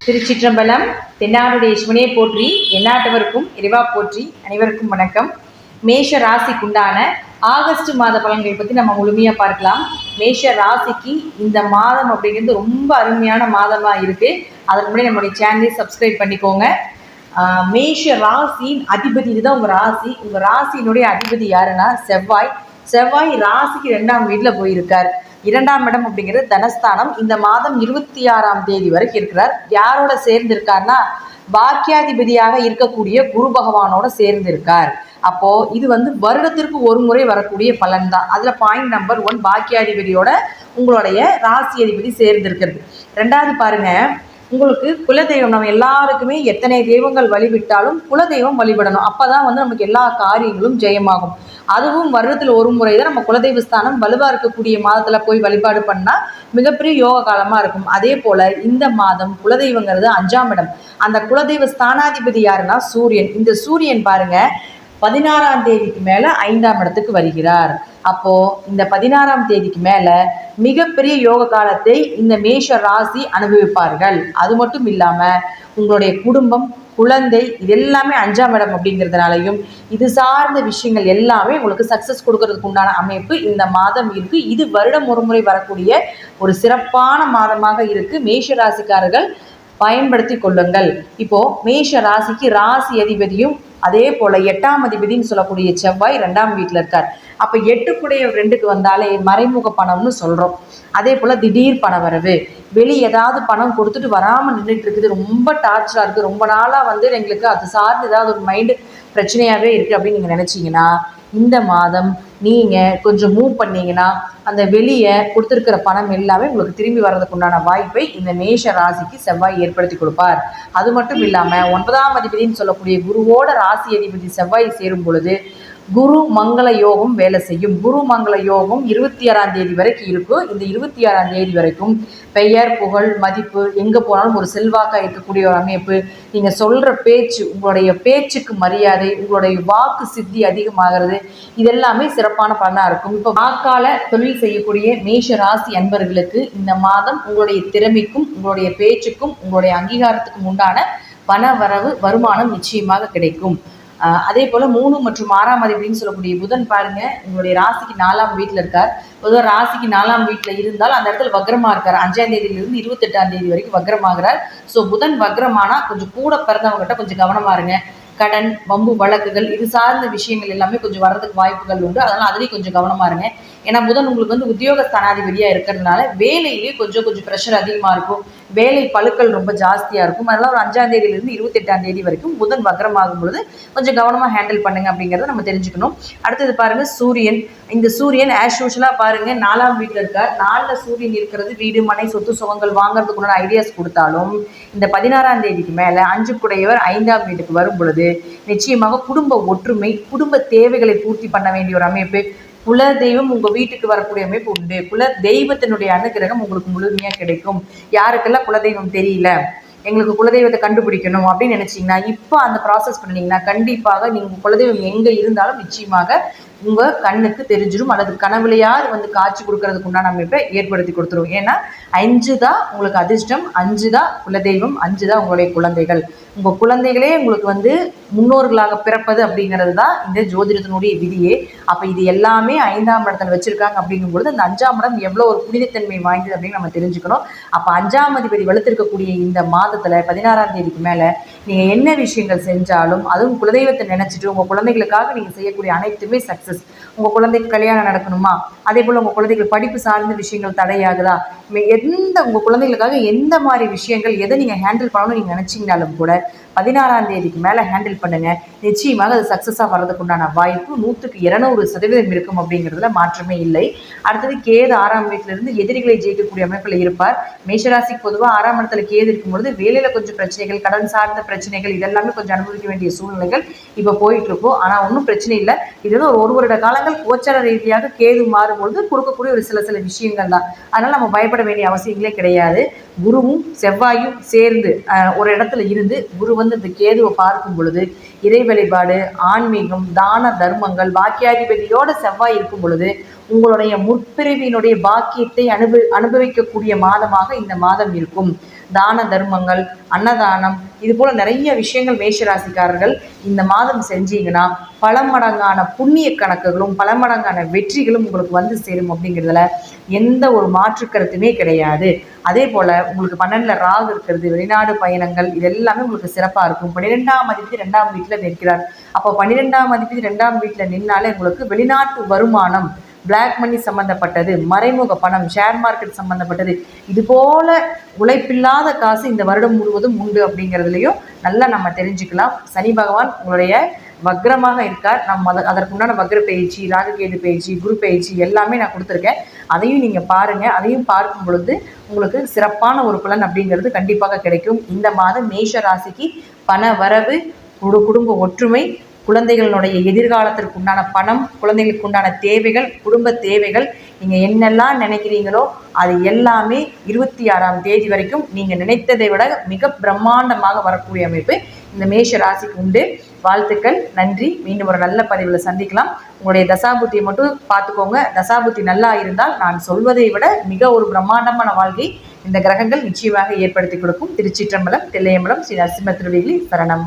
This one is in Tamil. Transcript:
திருச்சிற்றம்பலம். தென்னாடுடைய சிவனே போற்றி, எந்நாட்டவருக்கும் இறைவா போற்றி. அனைவருக்கும் வணக்கம். மேஷ ராசிக்குண்டான ஆகஸ்ட் மாத பலன்களை பற்றி நம்ம முழுமையாக பார்க்கலாம். மேஷ ராசிக்கு இந்த மாதம் அப்படிங்கிறது ரொம்ப அருமையான மாதமாக இருக்குது. அதற்கு முன்னாடி நம்மளுடைய சேனலை சப்ஸ்கிரைப் பண்ணிக்கோங்க. மேஷ ராசியின் அதிபதி, இதுதான் உங்கள் ராசி. உங்கள் ராசியினுடைய அதிபதி யாருன்னா செவ்வாய். செவ்வாய் ராசிக்கு 2ஆம் வீட்டில் போயிருக்கார். 2ஆம் இடம் அப்படிங்கிறது தனஸ்தானம். இந்த மாதம் 26ஆம் தேதி வரைக்கும் இருக்கிறார். யாரோட சேர்ந்து இருக்கார்னா பாக்கியாதிபதியாக இருக்கக்கூடிய குரு பகவானோட சேர்ந்து இருக்கார். அப்போ இது வருடத்திற்கு ஒரு முறை வரக்கூடிய பலன் தான். அதுல பாயிண்ட் நம்பர் 1 பாக்கியாதிபதியோட உங்களுடைய ராசி அதிபதி சேர்ந்து இருக்கிறது. 2வது பாருங்க, உங்களுக்கு குலதெய்வம். நம்ம எல்லாருக்குமே எத்தனை தெய்வங்கள் வழிவிட்டாலும் குலதெய்வம் வழிபடணும். அப்போதான் நமக்கு எல்லா காரியங்களும் ஜெயமாகும். அதுவும் வருடத்தில் ஒரு முறை தான் நம்ம குலதெய்வ ஸ்தானம் வலுவாக இருக்கக்கூடிய மாதத்தில் போய் வழிபாடு பண்ணால் மிகப்பெரிய யோக காலமாக இருக்கும். அதே போல் இந்த மாதம் குலதெய்வங்கிறது 5ஆம் இடம். அந்த குலதெய்வ ஸ்தானாதிபதி யாருன்னா சூரியன். இந்த சூரியன் பாருங்க 16ஆம் தேதிக்கு மேலே 5ஆம் இடத்துக்கு வருகிறார். அப்போ இந்த 16ஆம் தேதிக்கு மேலே மிகப்பெரிய யோக காலத்தை இந்த மேஷ ராசி அனுபவிப்பார்கள். அது மட்டும் இல்லாமல் உங்களுடைய குடும்பம், குழந்தை, இது எல்லாமே 5ஆம் இடம் அப்படிங்கிறதுனாலையும் இது சார்ந்த விஷயங்கள் எல்லாமே உங்களுக்கு சக்ஸஸ் கொடுக்கறதுக்கு உண்டான அமைப்பு இந்த மாதம் இருக்குது. இது வருடம் ஒரு முறை வரக்கூடிய ஒரு சிறப்பான மாதமாக இருக்குது. மேஷ ராசிக்காரர்கள் பயன்படுத்தி கொள்ளுங்கள். இப்போ மேஷ ராசிக்கு ராசி அதிபதியும் அதே போல் 8ஆம் அதிபதினு சொல்லக்கூடிய செவ்வாய் 2ஆம் வீட்டில் இருக்கார். அப்போ 8 2க்கு வந்தாலே மறைமுக பணம்னு சொல்கிறோம். அதே போல் திடீர் பண வரவு, ஏதாவது பணம் கொடுத்துட்டு வராமல் நின்றுட்டு இருக்குது, ரொம்ப டார்ச்சராக இருக்குது, ரொம்ப நாளாக எங்களுக்கு அது சார்ந்து ஏதாவது ஒரு மைண்டு பிரச்சனையாகவே இருக்குது அப்படின்னு நீங்கள் நினச்சிங்கன்னா இந்த மாதம் நீங்கள் கொஞ்சம் மூவ் பண்ணிங்கன்னா அந்த வெளியே கொடுத்துருக்கிற பணம் எல்லாமே உங்களுக்கு திரும்பி வர்றதுக்கு உண்டான வாய்ப்பை இந்த மேஷ ராசிக்கு செவ்வாய் ஏற்படுத்தி கொடுப்பார். அது மட்டும் இல்லாமல் 9ஆம் அதிபதினு சொல்லக்கூடிய குருவோட ராசி அதிபதி செவ்வாய் சேரும் பொழுது குரு மங்கள யோகம் வேலை செய்யும். குரு மங்கள யோகம் 26ஆம் தேதி வரைக்கும் இருக்கும். இந்த 26ஆம் தேதி வரைக்கும் பெயர், புகழ், மதிப்பு, எங்கே போனாலும் ஒரு செல்வாக்காக இருக்கக்கூடிய ஒரு அமைப்பு. நீங்கள் சொல்கிற பேச்சு, உங்களுடைய பேச்சுக்கு மரியாதை, உங்களுடைய வாக்கு சித்தி அதிகமாகிறது, இதெல்லாமே சிறப்பான பலனாக இருக்கும். இப்போ வாக்கால தொழில் செய்யக்கூடிய மேஷ ராசி அன்பர்களுக்கு இந்த மாதம் உங்களுடைய திறமைக்கும், உங்களுடைய பேச்சுக்கும், உங்களுடைய அங்கீகாரத்துக்கும் உண்டான பண வரவு, வருமானம் நிச்சயமாக கிடைக்கும். அதே போல் 3 மற்றும் 6ஆம் அதிபதினு சொல்லக்கூடிய புதன் பாருங்க உங்களுடைய ராசிக்கு 4ஆம் வீட்டில் இருக்கார். பொதுவாக ராசிக்கு 4ஆம் வீட்டில் இருந்தால் அந்த இடத்துல வக்ரமாக இருக்கார். 5ஆம் தேதியிலிருந்து 28ஆம் தேதி வரைக்கும் வக்ரமாகிறார். ஸோ புதன் வக்ரமானால் கொஞ்சம் கூட பிறந்தவங்ககிட்ட கொஞ்சம் கவனமாக இருங்க. கடன், வம்பு வழக்குகள், இது சார்ந்த விஷயங்கள் எல்லாமே கொஞ்சம் வர்றதுக்கு வாய்ப்புகள் உண்டு. அதனால் அதுலேயும் கொஞ்சம் கவனமாக இருங்க. ஏன்னா புதன் உங்களுக்கு உத்தியோக ஸ்தானாதிபதியாக இருக்கிறதுனால வேலையிலேயே கொஞ்சம் ப்ரெஷர் அதிகமாக இருக்கும். வேலை பழுக்கள் ரொம்ப ஜாஸ்தியாக இருக்கும். அதனால் ஒரு 5ஆம் தேதியிலிருந்து 28ஆம் தேதி வரைக்கும் புதன் வக்ரமாகும் பொழுது கொஞ்சம் கவனமாக ஹேண்டில் பண்ணுங்க அப்படிங்கிறத நம்ம தெரிஞ்சுக்கணும். அடுத்தது பாருங்க சூரியன். இந்த சூரியன் ஆஸ் யூஷுவலாக பாருங்க 4ஆம் வீட்டில் இருக்கார். 4ல் சூரியன் இருக்கிறது வீடு, மனை, சொத்து சுகங்கள் வாங்குறதுக்குள்ள ஐடியாஸ் கொடுத்தாலும் இந்த 16ஆம் தேதிக்கு மேலே 5 குடையவர் 5ஆம் வீட்டுக்கு வரும் பொழுது நிச்சயமாக குடும்ப ஒற்றுமை, குடும்ப தேவைகளை பூர்த்தி பண்ண வேண்டிய ஒரு அமைப்பு. குல தெய்வம் உங்கள் வீட்டுக்கு வரக்கூடிய அமைப்பு உண்டு. குல தெய்வத்தினுடைய அனுகிரகம் உங்களுக்கு முழுமையாக கிடைக்கும். யாருக்கெல்லாம் குலதெய்வம் தெரியல, எங்களுக்கு குலதெய்வத்தை கண்டுபிடிக்கணும் அப்படின்னு நினச்சிங்கன்னா இப்போ அந்த ப்ராசஸ் பண்ணிங்கன்னா கண்டிப்பாக நீங்கள் குலதெய்வம் எங்கே இருந்தாலும் நிச்சயமாக உங்கள் கண்ணுக்கு தெரிஞ்சிடும். அல்லது கனவுலையாவது காட்சி கொடுக்கறதுக்கு உண்டான அமைப்பை ஏற்படுத்தி கொடுத்துரும். ஏன்னா 5 தான் உங்களுக்கு அதிர்ஷ்டம், 5 தான் குலதெய்வம், 5 தான் உங்களுடைய குழந்தைகள். உங்கள் குழந்தைகளே உங்களுக்கு முன்னோர்களாக பிறப்பது அப்படிங்கிறது தான் இந்த ஜோதிடத்தினுடைய விதியே. அப்போ இது எல்லாமே 5ஆம் இடத்துல வச்சுருக்காங்க அப்படிங்கும்பொழுது அந்த 5ஆம் இடம் எவ்வளோ ஒரு புனிதத்தன்மை வாய்ந்தது அப்படின்னு நம்ம தெரிஞ்சுக்கணும். அப்போ 5ஆம் அதிபதி வலுத்திருக்கக்கூடிய இந்த மாதத்தில் 16ஆம் தேதிக்கு மேலே நீங்கள் என்ன விஷயங்கள் செஞ்சாலும் அதுவும் குலதெய்வத்தை நினச்சிட்டு உங்கள் குழந்தைகளுக்காக நீங்கள் செய்யக்கூடிய அனைத்துமே சக்ஸஸ். உங்கள் குழந்தைக்கு கல்யாணம் நடக்கணுமா, அதே போல் உங்கள் குழந்தைகள் படிப்பு சார்ந்த விஷயங்கள் தடையாகுதா, உங்கள் குழந்தைகளுக்காக எந்த மாதிரி விஷயங்கள் எதை நீங்கள் ஹேண்டில் பண்ணணும்னு நீங்கள் நினச்சிங்கனாலும் கூட 16ஆம் தேதிக்கு மேலே ஹேண்டில் பண்ணுங்கள். நிச்சயமாக அது சக்ஸஸாக வர்றதுக்கு உண்டான வாய்ப்பு 100க்கு 200% இருக்கும் அப்படிங்கிறதுல மாற்றமே இல்லை. அடுத்தது கேது 6ஆம் வீட்டிலிருந்து எதிரிகளை ஜெயிக்கக்கூடிய அமைப்பில் இருப்பார். மேஷராசிக்கு பொதுவாக 6ஆம் இடத்துல கேது இருக்கும்பொழுது வேலையில் கொஞ்சம் பிரச்சனைகள், கடன் சார்ந்த பிரச்சனைகள், இதெல்லாமே கொஞ்சம் அனுபவிக்க வேண்டிய சூழ்நிலைகள் இப்போ போயிட்டு இருக்கும். ஆனால் ஒன்றும் பிரச்சனை இல்லை. இது ஒரு வருட காலங்கள் கோச்சார ரீதியாக கேது மாறும்பொழுது கொடுக்கக்கூடிய ஒரு சில விஷயங்கள் தான். அதனால் நம்ம பயப்பட வேண்டிய அவசியங்களே கிடையாது. குருவும் செவ்வாயும் சேர்ந்து ஒரு இடத்துல இருந்து குரு இந்த கேதுவை பார்க்கும் பொழுது இறை வழிபாடு, ஆன்மீகம், தான தர்மங்கள், பாக்கியாதிபதியோட செவ்வாய் இருக்கும் பொழுது உங்களுடைய முற்பிறவியினுடைய பாக்கியத்தை அனுபவிக்கக்கூடிய மாதமாக இந்த மாதம் இருக்கும். தான தர்மங்கள், அன்னதானம், இது போல நிறைய விஷயங்கள் மேஷராசிக்காரர்கள் இந்த மாதம் செஞ்சீங்கன்னா பல மடங்கான புண்ணிய கணக்குகளும் பல மடங்கான வெற்றிகளும் உங்களுக்கு வந்து சேரும் அப்படிங்கிறதுல எந்த ஒரு மாற்று கருத்துமே கிடையாது. அதே போல் உங்களுக்கு 12ல் ராகு இருக்கிறது, வெளிநாடு பயணங்கள், இது எல்லாமே உங்களுக்கு சிறப்பாக இருக்கும். 12ஆம் அதிபதி 2ஆம் வீட்டில் நிற்கிறார். அப்போ 12ஆம் அதிபதி 2ஆம் வீட்டில் நின்னாலே உங்களுக்கு வெளிநாட்டு வருமானம், பிளாக் மணி சம்மந்தப்பட்டது, மறைமுக பணம், ஷேர் மார்க்கெட் சம்மந்தப்பட்டது, இது போல் உழைப்பில்லாத காசு இந்த வருடம் முழுவதும் உண்டு அப்படிங்கிறதுலையும் நல்லா நம்ம தெரிஞ்சுக்கலாம். சனி பகவான் உங்களுடைய வக்ரமாக இருக்கார். நம்ம அதற்குண்டான வக்ர பயிற்சி, ராகுகேது பயிற்சி, குரு பயிற்சி எல்லாமே நான் கொடுத்துருக்கேன். அதையும் நீங்கள் பாருங்கள். அதையும் பார்க்கும் பொழுது உங்களுக்கு சிறப்பான ஒரு பலன் அப்படிங்கிறது கண்டிப்பாக கிடைக்கும். இந்த மாதம் மேஷ ராசிக்கு பண வரவு, குடும்ப ஒற்றுமை, குழந்தைகளுடைய எதிர்காலத்திற்கு உண்டான பணம், குழந்தைகளுக்கு உண்டான தேவைகள், குடும்ப தேவைகள், நீங்கள் என்னெல்லாம் நினைக்கிறீங்களோ அது எல்லாமே 26ஆம் தேதி வரைக்கும் நீங்கள் நினைத்ததை விட மிக பிரம்மாண்டமாக வரக்கூடிய அமைப்பு இந்த மேஷ ராசிக்கு உண்டு. வாழ்த்துக்கள், நன்றி. மீண்டும் ஒரு நல்ல பதிவில் சந்திக்கலாம். உங்களுடைய தசாபுத்தியை மட்டும் பார்த்துக்கோங்க. தசாபுத்தி நல்லா இருந்தால் நான் சொல்வதை விட மிக ஒரு பிரம்மாண்டமான வாழ்க்கை இந்த கிரகங்கள் நிச்சயமாக ஏற்படுத்தி கொடுக்கும். திருச்சிற்றம்பலம், தில்லையம்பலம், ஸ்ரீ நரசிம்ம திருவடிகளில் சரணம்.